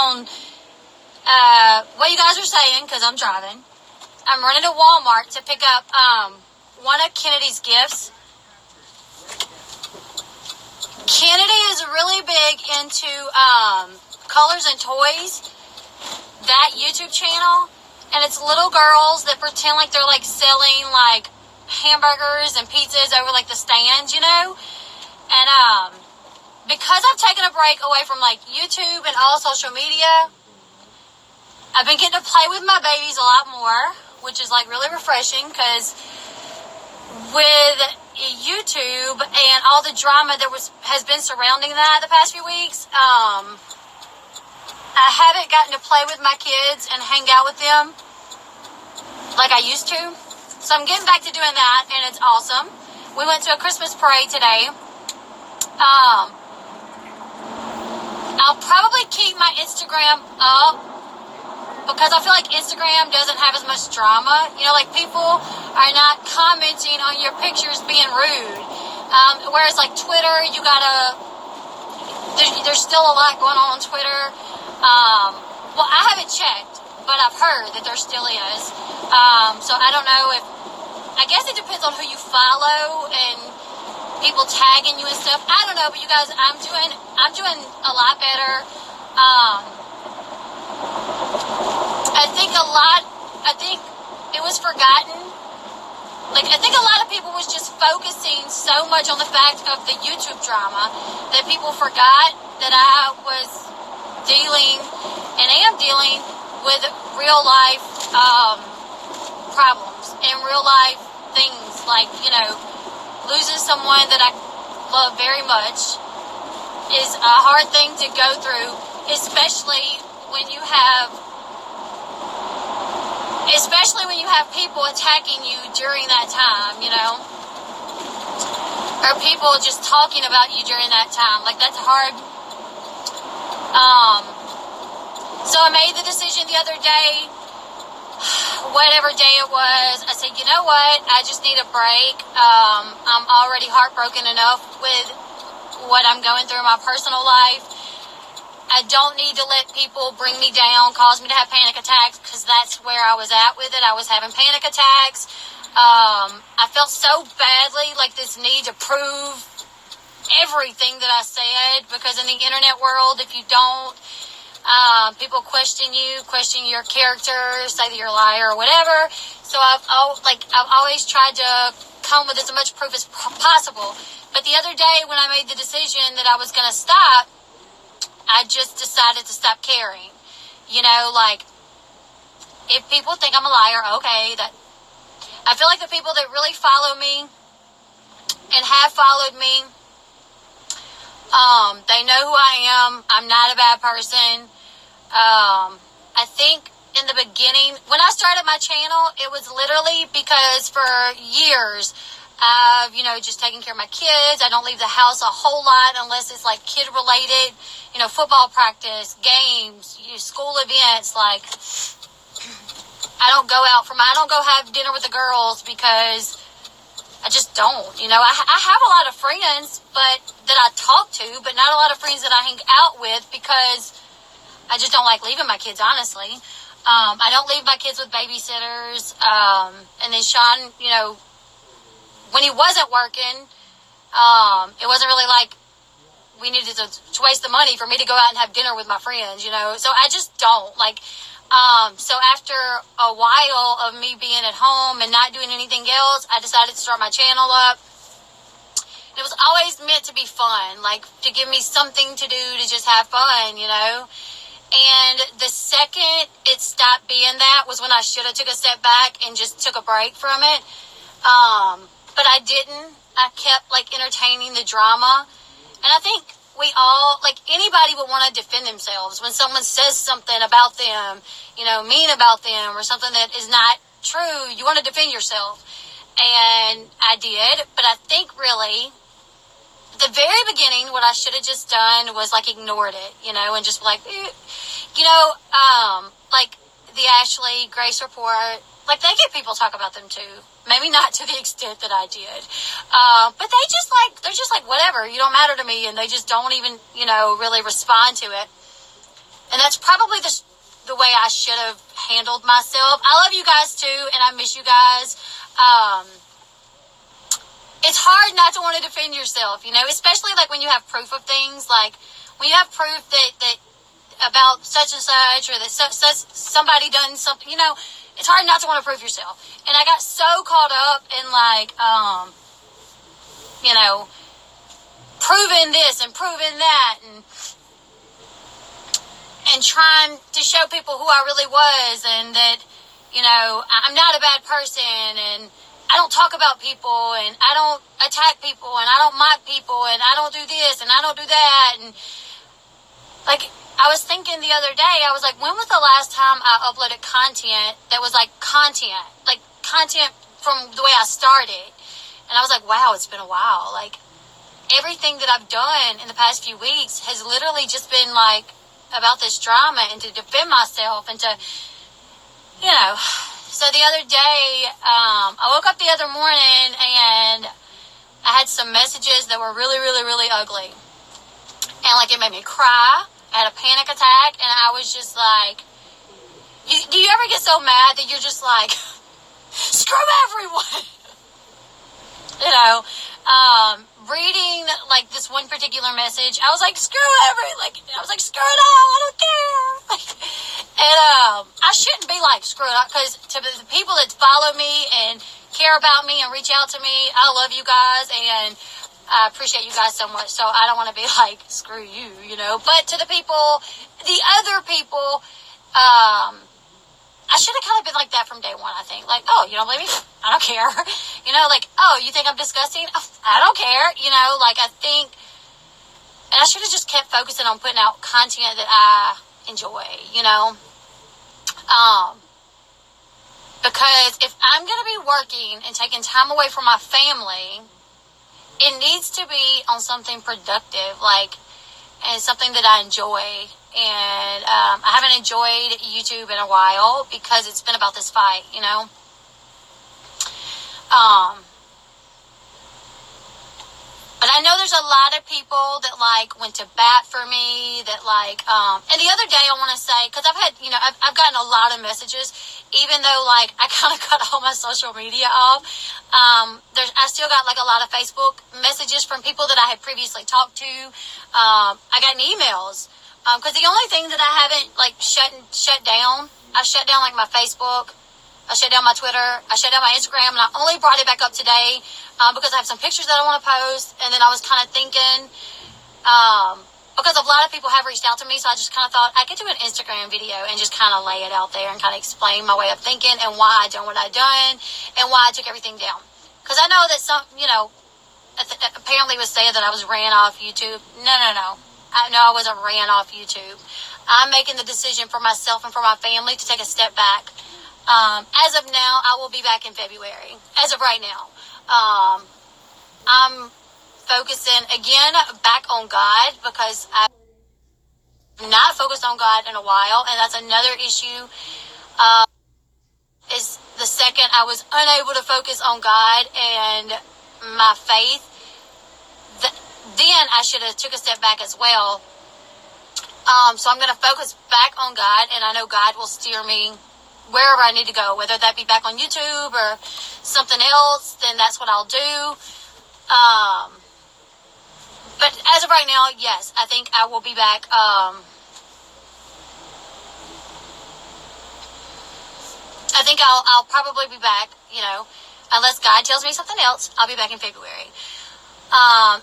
on what you guys are saying, because I'm driving. I'm running to Walmart to pick up one of Kennedy's gifts. Kennedy is really big into colors and toys, that YouTube channel, and it's little girls that pretend like they're like selling like hamburgers and pizzas over like the stands, you know. And because I've taken a break away from like YouTube and all social media, I've been getting to play with my babies a lot more, which is like really refreshing, because with YouTube and all the drama that has been surrounding that the past few weeks, I haven't gotten to play with my kids and hang out with them like I used to. So I'm getting back to doing that, and it's awesome. We went to a Christmas parade today. I'll probably keep my Instagram up, because I feel like Instagram doesn't have as much drama. You know, like people are not commenting on your pictures being rude. Whereas like Twitter, there's still a lot going on Twitter. Well, I haven't checked, but I've heard that there still is. So I don't know I guess it depends on who you follow and people tagging you and stuff. I don't know, but you guys, I'm doing a lot better. I think it was forgotten. Like, I think a lot of people was just focusing so much on the fact of the YouTube drama that people forgot that I was dealing and am dealing with real life problems and real life things, like, you know, losing someone that I love very much is a hard thing to go through, especially when you have people attacking you during that time, you know, or people just talking about you during that time. Like, that's hard. So I made the decision the other day, whatever day it was, I said, you know what, I just need a break. I'm already heartbroken enough with what I'm going through in my personal life. I don't need to let people bring me down, cause me to have panic attacks, because that's where I was at with it. I was having panic attacks. I felt so badly, like this need to prove everything that I said, because in the internet world, if you don't, people question your character, say that you're a liar or whatever. So I've always tried to come with as much proof as possible. But the other day when I made the decision that I was going to stop, I just decided to stop caring. You know, like, if people think I'm a liar, okay, I feel like the people that really follow me and have followed me, they know who I am. I'm not a bad person. I think in the beginning, when I started my channel, it was literally because for years I've, you know, just taking care of my kids. I don't leave the house a whole lot unless it's like kid related, you know, football practice, games, school events. Like, I don't go have dinner with the girls because I just don't, you know. I have a lot of friends that I talk to, but not a lot of friends that I hang out with, because I just don't like leaving my kids, honestly. I don't leave my kids with babysitters. And then Sean, you know, when he wasn't working, it wasn't really like we needed to waste the money for me to go out and have dinner with my friends, you know. So I just don't, like, so after a while of me being at home and not doing anything else, I decided to start my channel up. It was always meant to be fun, like, to give me something to do, to just have fun, you know. And the second it stopped being that was when I should have took a step back and just took a break from it. But I didn't. I kept, like, entertaining the drama. And I think we all, like, anybody would want to defend themselves when someone says something about them, you know, mean about them, or something that is not true. You want to defend yourself. And I did. But I think really, at the very beginning, what I should have just done was, like, ignored it, you know, and just like, you know, like the Ashley Grace report, like, they get people talk about them too. Maybe not to the extent that I did. But they're just like, whatever, you don't matter to me. And they just don't even, you know, really respond to it. And that's probably the way I should have handled myself. I love you guys too, and I miss you guys. It's hard not to want to defend yourself, especially like when you have proof of things, like when you have proof that about such and such, or that somebody done something, it's hard not to want to prove yourself. And I got so caught up in like, proving this and proving that, and trying to show people who I really was, and that, I'm not a bad person, and I don't talk about people, and I don't attack people, and I don't mock people, and I don't do this, and I don't do that. And like, I was thinking the other day, I was like, when was the last time I uploaded content that was like content from the way I started? And I was like, wow, it's been a while. Like, everything that I've done in the past few weeks has literally just been like about this drama, and to defend myself, and to, So the other day, I woke up the other morning and I had some messages that were really, really, really ugly. And like, it made me cry. I had a panic attack, and I was just like, do you ever get so mad that you're just like, screw everyone? Reading like this one particular message, I was like, screw it all, I don't care. I shouldn't be like, screw it all, because to the people that follow me and care about me and reach out to me, I love you guys, and I appreciate you guys so much. So I don't want to be like, screw you, But to the other people, I should have kind of been like that from day one, I think. Like, oh, you don't believe me? I don't care. Like, oh, you think I'm disgusting? Oh, I don't care. I think, and I should have just kept focusing on putting out content that I enjoy, because if I'm going to be working and taking time away from my family, it needs to be on something productive, and something that I enjoy. And I haven't enjoyed YouTube in a while because it's been about this fight, But I know there's a lot of people that went to bat for me, that and the other day I want to say, because I've had, I've gotten a lot of messages, even though I kind of cut all my social media off. I still got a lot of Facebook messages from people that I had previously talked to. I got emails, because the only thing that I haven't shut down, I shut down my Facebook, I shut down my Twitter, I shut down my Instagram, and I only brought it back up today because I have some pictures that I want to post. And then I was kind of thinking, because a lot of people have reached out to me, so I just kind of thought I could do an Instagram video and just kind of lay it out there and kind of explain my way of thinking and why I done what I done and why I took everything down. Because I know that some, apparently was saying that I was ran off YouTube. No. I wasn't ran off YouTube. I'm making the decision for myself and for my family to take a step back. As of now, I will be back in February. As of right now, I'm focusing again back on God, because I've not focused on God in a while, and that's another issue. Is the second I was unable to focus on God and my faith, then I should have took a step back as well. So I'm going to focus back on God, and I know God will steer me wherever I need to go, whether that be back on YouTube or something else, then that's what I'll do. But as of right now, yes, I think I will be back. I think I'll probably be back, unless God tells me something else, I'll be back in February.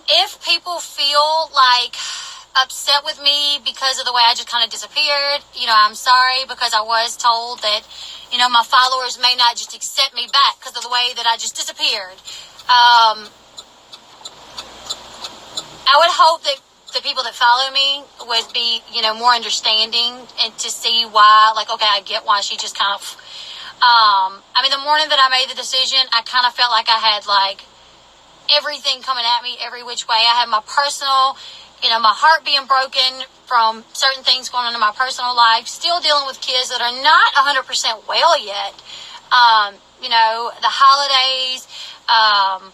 If people feel upset with me because of the way I just kind of disappeared, I'm sorry, because I was told that, my followers may not just accept me back because of the way that I just disappeared. I would hope that the people that follow me would be, more understanding, and to see why, okay, I get why she just kind of, the morning that I made the decision, I kind of felt like I had everything coming at me every which way. I had my personal, my heart being broken from certain things going on in my personal life, still dealing with kids that are not 100% well yet. The holidays, and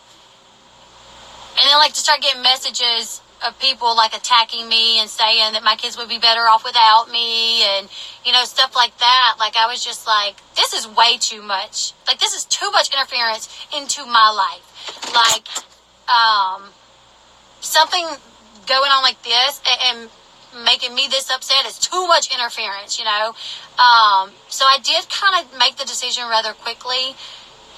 then to start getting messages of people like attacking me and saying that my kids would be better off without me and, you know, stuff like that. Like, I was just like, this is way too much. Like, this is too much interference into my life. Like, something going on like this and making me this upset is too much interference, you know. So I did kind of make the decision rather quickly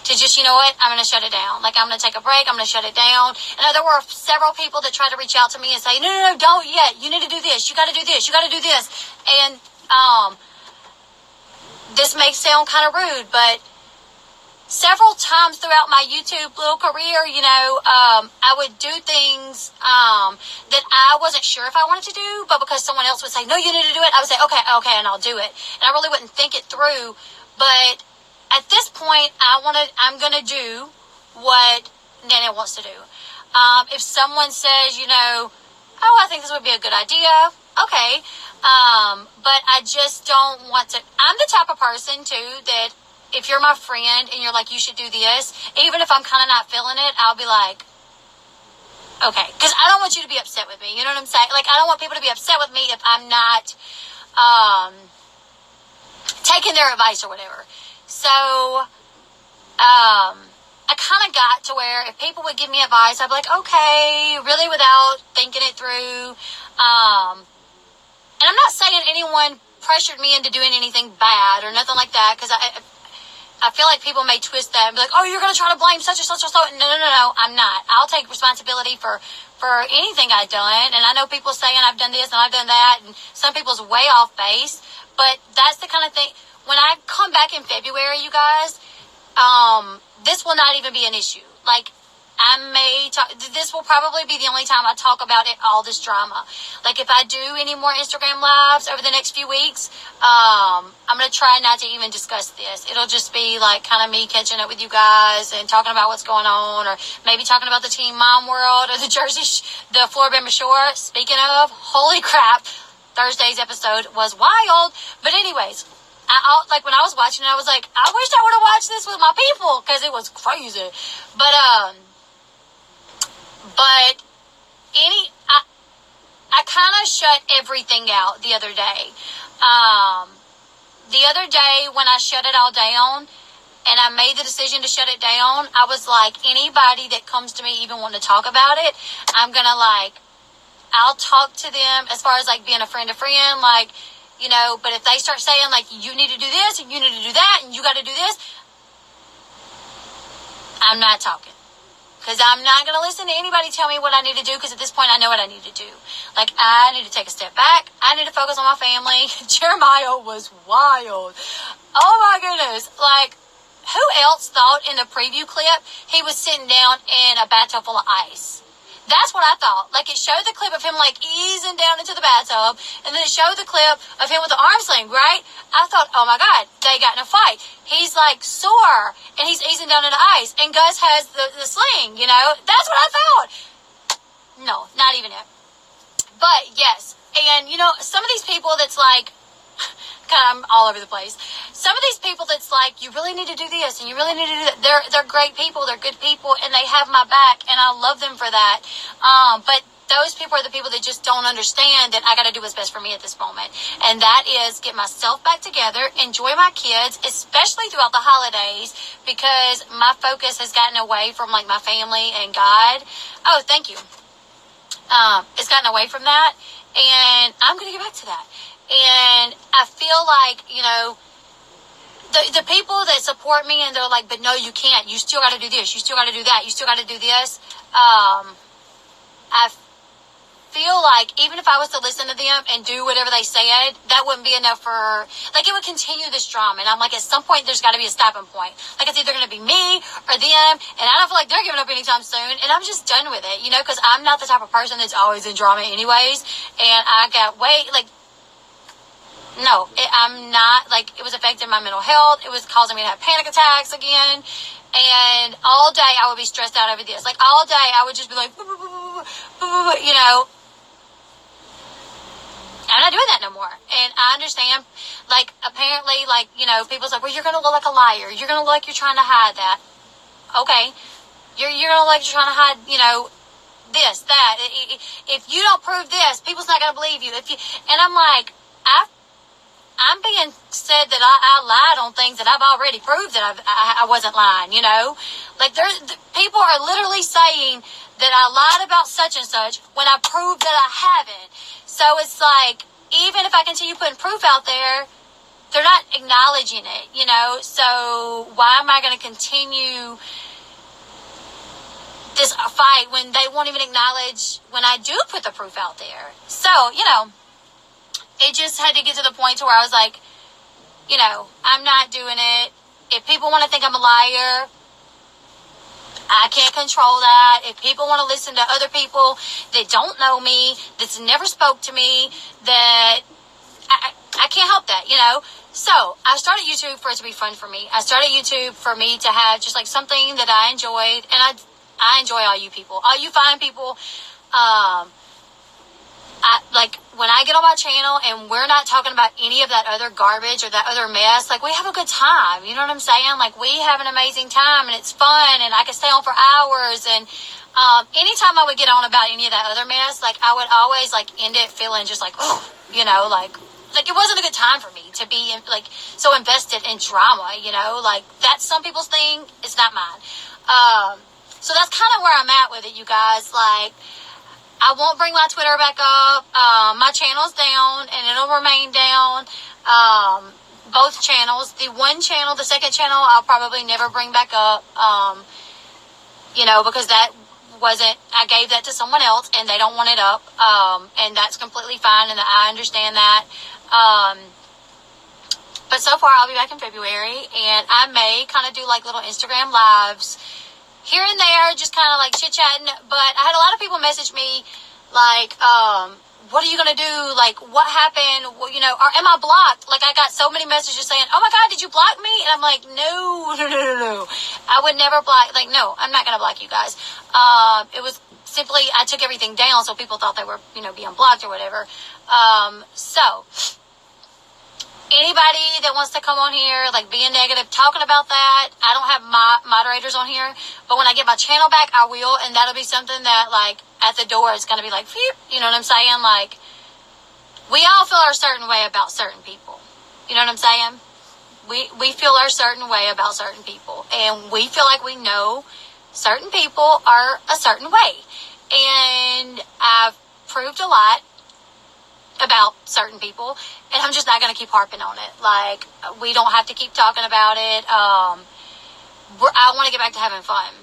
to just, you know what, I'm going to shut it down. Like, I'm going to take a break. I'm going to shut it down. And there were several people that tried to reach out to me and say, no, don't yet. You need to do this. You got to do this. You got to do this. And this may sound kind of rude, but several times throughout my YouTube little career, you know, I would do things that I wasn't sure if I wanted to do, but because someone else would say, no, you need to do it, I would say, okay, and I'll do it. And I really wouldn't think it through. But at this point, I'm going to do what Nana wants to do. If someone says, you know, oh, I think this would be a good idea, okay. But I just don't want to. I'm the type of person, too, that if you're my friend and you're like, you should do this, even if I'm kind of not feeling it, I'll be like, okay. Because I don't want you to be upset with me. You know what I'm saying? Like, I don't want people to be upset with me if I'm not taking their advice or whatever. So, I kind of got to where if people would give me advice, I'd be like, okay, really without thinking it through. And I'm not saying anyone pressured me into doing anything bad or nothing like that, because I feel like people may twist that and be like, oh, you're going to try to blame such and such or so. No, I'm not. I'll take responsibility for anything I've done. And I know people saying I've done this and I've done that, and some people's way off base, but that's the kind of thing. When I come back in February, you guys, this will not even be an issue. Like, this will probably be the only time I talk about it, all this drama. Like, if I do any more Instagram lives over the next few weeks, I'm going to try not to even discuss this. It'll just be like kind of me catching up with you guys and talking about what's going on, or maybe talking about the Teen Mom World or the Florida Bama Shore. Speaking of, holy crap, Thursday's episode was wild. But anyways, like when I was watching it, I was like, I wish I would have watched this with my people, because it was crazy. But I kind of shut everything out the other day. The other day when I shut it all down and I made the decision to shut it down, I was like, anybody that comes to me even want to talk about it, I'm going to I'll talk to them as far as like being a friend to friend, like, you know, but if they start saying like, you need to do this and you need to do that and you got to do this, I'm not talking. Because I'm not going to listen to anybody tell me what I need to do, because at this point I know what I need to do. Like, I need to take a step back. I need to focus on my family. Jeremiah was wild. Oh my goodness. Like, who else thought in the preview clip he was sitting down in a bathtub full of ice? That's what I thought. Like, it showed the clip of him, like, easing down into the bathtub, and then it showed the clip of him with the arm sling, right? I thought, oh my God, they got in a fight. He's, like, sore, and he's easing down into ice, and Gus has the sling, you know? That's what I thought. No, not even it. But, yes. And, you know, some of these people that's, like, I'm all over the place. Some of these people that's like, you really need to do this and you really need to do that. They're great people. They're good people, and they have my back, and I love them for that. But those people are the people that just don't understand that I got to do what's best for me at this moment. And that is get myself back together, enjoy my kids, especially throughout the holidays, because my focus has gotten away from like my family and God. Oh, thank you. It's gotten away from that, and I'm going to get back to that. And I feel like, you know, the people that support me and they're like, but no, you can't. You still got to do this. You still got to do that. You still got to do this. I feel like even if I was to listen to them and do whatever they said, that wouldn't be enough for, like, it would continue this drama. And I'm like, at some point, there's got to be a stopping point. Like, it's either going to be me or them. And I don't feel like they're giving up anytime soon. And I'm just done with it, you know, because I'm not the type of person that's always in drama anyways. And I got no, I'm not, like, it was affecting my mental health. It was causing me to have panic attacks again. And all day I would be stressed out over this. Like, all day I would just be like, you know. I'm not doing that no more. And I understand, like, apparently, like, you know, people's like, well, you're going to look like a liar. You're going to look like you're trying to hide that. Okay. You're going to look like you're trying to hide, you know, this, that. If you don't prove this, people's not going to believe you. And I'm like, I'm being said that I lied on things that I've already proved that I wasn't lying, you know? Like, people are literally saying that I lied about such and such when I proved that I haven't. So it's like, even if I continue putting proof out there, they're not acknowledging it, you know? So why am I going to continue this fight when they won't even acknowledge when I do put the proof out there? So, you know, it just had to get to the point to where I was like, you know, I'm not doing it. If people want to think I'm a liar, I can't control that. If people want to listen to other people that don't know me, that's never spoke to me, that I can't help that, you know? So I started YouTube for it to be fun for me. I started YouTube for me to have just like something that I enjoyed. And I enjoy all you people, all you fine people. Like, when I get on my channel and we're not talking about any of that other garbage or that other mess, like, we have a good time. You know what I'm saying? Like, we have an amazing time and it's fun and I can stay on for hours. And anytime I would get on about any of that other mess, like, I would always, like, end it feeling just like, oh, you know, like it wasn't a good time for me to be, like, so invested in drama, you know? Like, that's some people's thing. It's not mine. So that's kind of where I'm at with it, you guys. Like, I won't bring my Twitter back up. My channel's down, and it'll remain down. Both channels. The one channel, the second channel, I'll probably never bring back up. You know, because that wasn't, I gave that to someone else, and they don't want it up. And that's completely fine, and I understand that. But so far, I'll be back in February, and I may kind of do, like, little Instagram lives here and there, just kind of like chit-chatting. But I had a lot of people message me, like, what are you going to do? Like, what happened? Well, you know, or am I blocked? Like, I got so many messages saying, oh my God, did you block me? And I'm like, no. I would never block. Like, no, I'm not going to block you guys. It was simply, I took everything down so people thought they were, you know, being blocked or whatever. So anybody that wants to come on here, like, being negative, talking about that, I don't have my moderators on here, but when I get my channel back, I will, and that'll be something that, like, at the door, it's going to be like, phew, you know what I'm saying? Like, we all feel a certain way about certain people. You know what I'm saying? We feel a certain way about certain people, and we feel like we know certain people are a certain way, and I've proved a lot about certain people, and I'm just not going to keep harping on it. Like, we don't have to keep talking about it. I want to get back to having fun.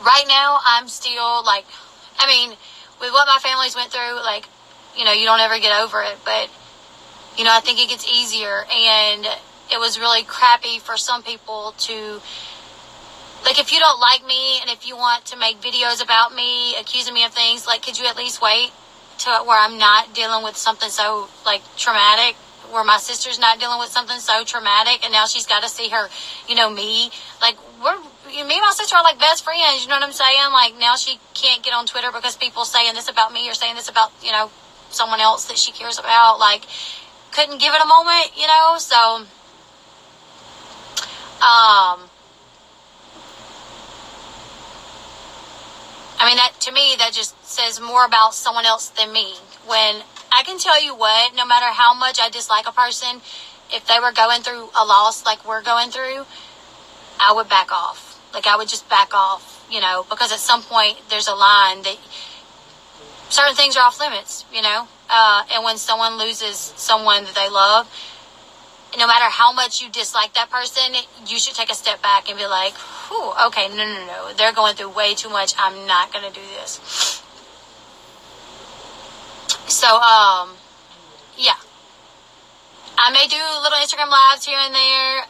Right now, I'm still, like, I mean, with what my families went through, like, you know, you don't ever get over it, but, you know, I think it gets easier, and it was really crappy for some people to, like, if you don't like me, and if you want to make videos about me, accusing me of things, like, could you at least wait to where I'm not dealing with something so, like, traumatic, where my sister's not dealing with something so traumatic, and now she's got to see her, you know, me, like, me and my sister are, like, best friends, you know what I'm saying? Like, now she can't get on Twitter because people saying this about me or saying this about, you know, someone else that she cares about, like, couldn't give it a moment, you know, so, I mean, that, to me, that just says more about someone else than me. When I can tell you what, no matter how much I dislike a person, if they were going through a loss like we're going through, I would back off. Like, I would just back off, you know, because at some point there's a line that certain things are off limits, you know. And when someone loses someone that they love, no matter how much you dislike that person, you should take a step back and be like, whew, okay, no. They're going through way too much. I'm not going to do this. So, yeah. I may do little Instagram lives here and there,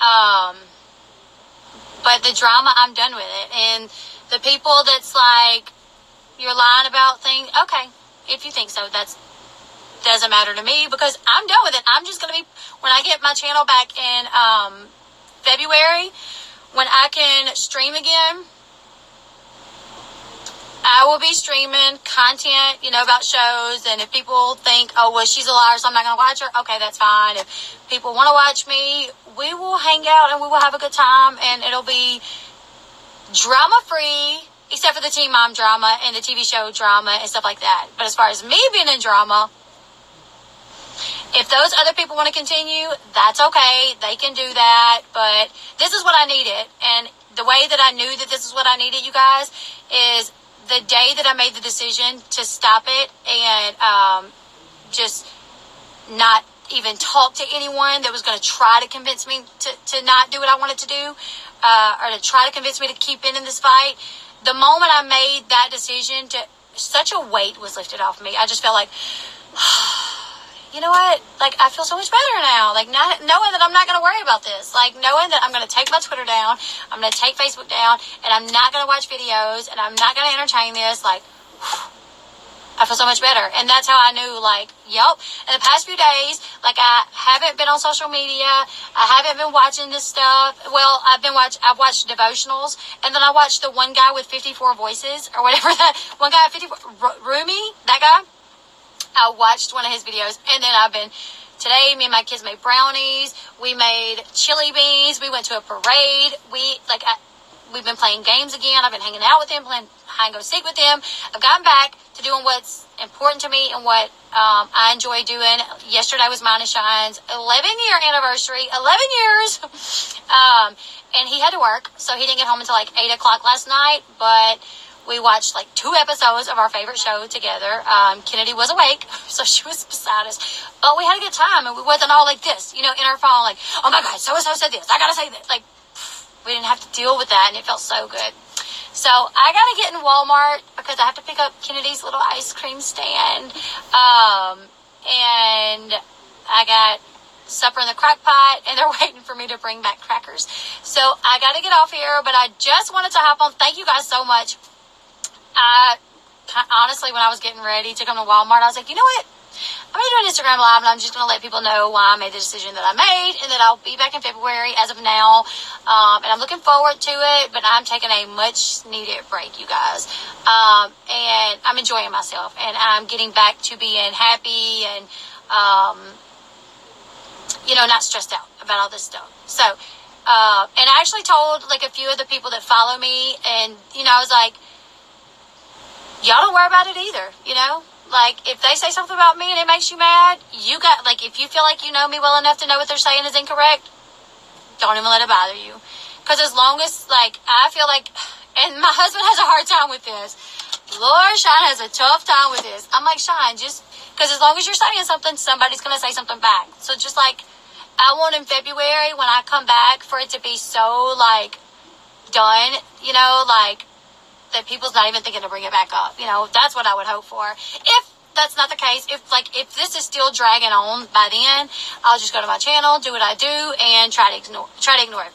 but the drama, I'm done with it. And the people that's like, you're lying about things, okay, if you think so, that's doesn't matter to me, because I'm done with it. I'm just going to be, when I get my channel back in February, when I can stream again, I will be streaming content, you know, about shows. And if people think, oh, well, she's a liar, so I'm not going to watch her, okay, that's fine. If people want to watch me, we will hang out and we will have a good time, and it'll be drama-free, except for the teen mom drama and the TV show drama and stuff like that. But as far as me being in drama, if those other people want to continue, that's okay. They can do that. But this is what I needed. And the way that I knew that this is what I needed, you guys, is the day that I made the decision to stop it and just not even talk to anyone that was going to try to convince me to not do what I wanted to do, or to try to convince me to keep in this fight. The moment I made that decision, such a weight was lifted off me. I just felt like, you know what? Like, I feel so much better now. Like, not knowing that I'm not going to worry about this. Like, knowing that I'm going to take my Twitter down, I'm going to take Facebook down, and I'm not going to watch videos, and I'm not going to entertain this. Like, I feel so much better. And that's how I knew, like, yep. In the past few days, like, I haven't been on social media. I haven't been watching this stuff. Well, I've watched devotionals, and then I watched the one guy with 54 voices, or whatever that, one guy at 54, Rumi, that guy. I watched one of his videos, and then today, me and my kids made brownies. We made chili beans. We went to a parade. We've been playing games again. I've been hanging out with them, playing hide and go seek with them. I've gotten back to doing what's important to me and what I enjoy doing. Yesterday was mine and Shine's 11-year anniversary. 11 years. And he had to work, so he didn't get home until like 8 o'clock last night, but we watched like 2 episodes of our favorite show together. Kennedy was awake, so she was beside us. But we had a good time, and we wasn't all like this, in our phone, like, oh my God, so-and-so said this. I gotta say this. Like, we didn't have to deal with that, and it felt so good. So I gotta get in Walmart because I have to pick up Kennedy's little ice cream stand. And I got supper in the crock pot, and they're waiting for me to bring back crackers. So I gotta get off here, but I just wanted to hop on. Thank you guys so much. Honestly, when I was getting ready to come to Walmart, I was like, you know what? I'm going to do an Instagram Live, and I'm just going to let people know why I made the decision that I made, and that I'll be back in February as of now. And I'm looking forward to it, but I'm taking a much-needed break, you guys. And I'm enjoying myself, and I'm getting back to being happy and, not stressed out about all this stuff. So, and I actually told, like, a few of the people that follow me, and, I was like, y'all don't worry about it either, Like, if they say something about me and it makes you mad, if you feel like you know me well enough to know what they're saying is incorrect, don't even let it bother you. Because as long as, I feel like, and my husband has a hard time with this. Lord, Shine has a tough time with this. I'm like, Shine, just, because as long as you're saying something, somebody's going to say something back. So just I want in February, when I come back, for it to be so, done, that people's not even thinking to bring it back up. That's what I would hope for. If that's not the case, if this is still dragging on by then, I'll just go to my channel, do what I do, and try to ignore it.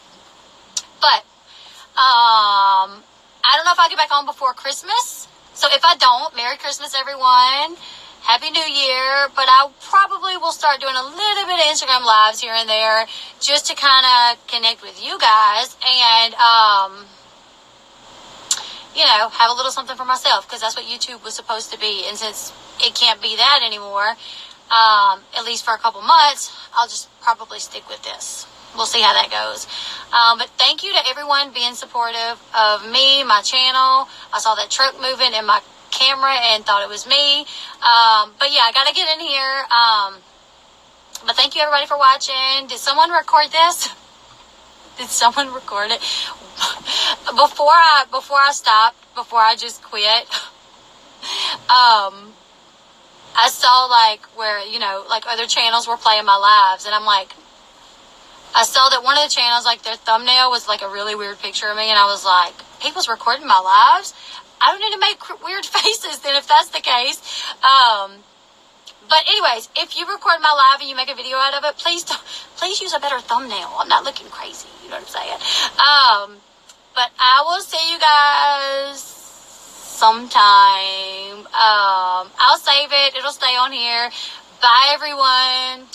But I don't know if I'll get back on before Christmas. So if I don't, Merry Christmas, everyone. Happy New Year. But I probably will start doing a little bit of Instagram Lives here and there, just to kind of connect with you guys and have a little something for myself, because that's what YouTube was supposed to be. And since it can't be that anymore, at least for a couple months, I'll just probably stick with this. We'll see how that goes. But thank you to everyone being supportive of me, my channel. I saw that truck moving in my camera and thought it was me. But yeah, I got to get in here. But thank you everybody for watching. Did someone record this? Did someone record it? Before I stopped, before I just quit, I saw where, other channels were playing my lives, and I'm like, I saw that one of the channels, their thumbnail was a really weird picture of me, and I was like, people's recording my lives? I don't need to make weird faces then if that's the case. But anyways, if you record my live and you make a video out of it, please use a better thumbnail. I'm not looking crazy, you know what I'm saying? But I will see you guys sometime. I'll save it. It'll stay on here. Bye, everyone.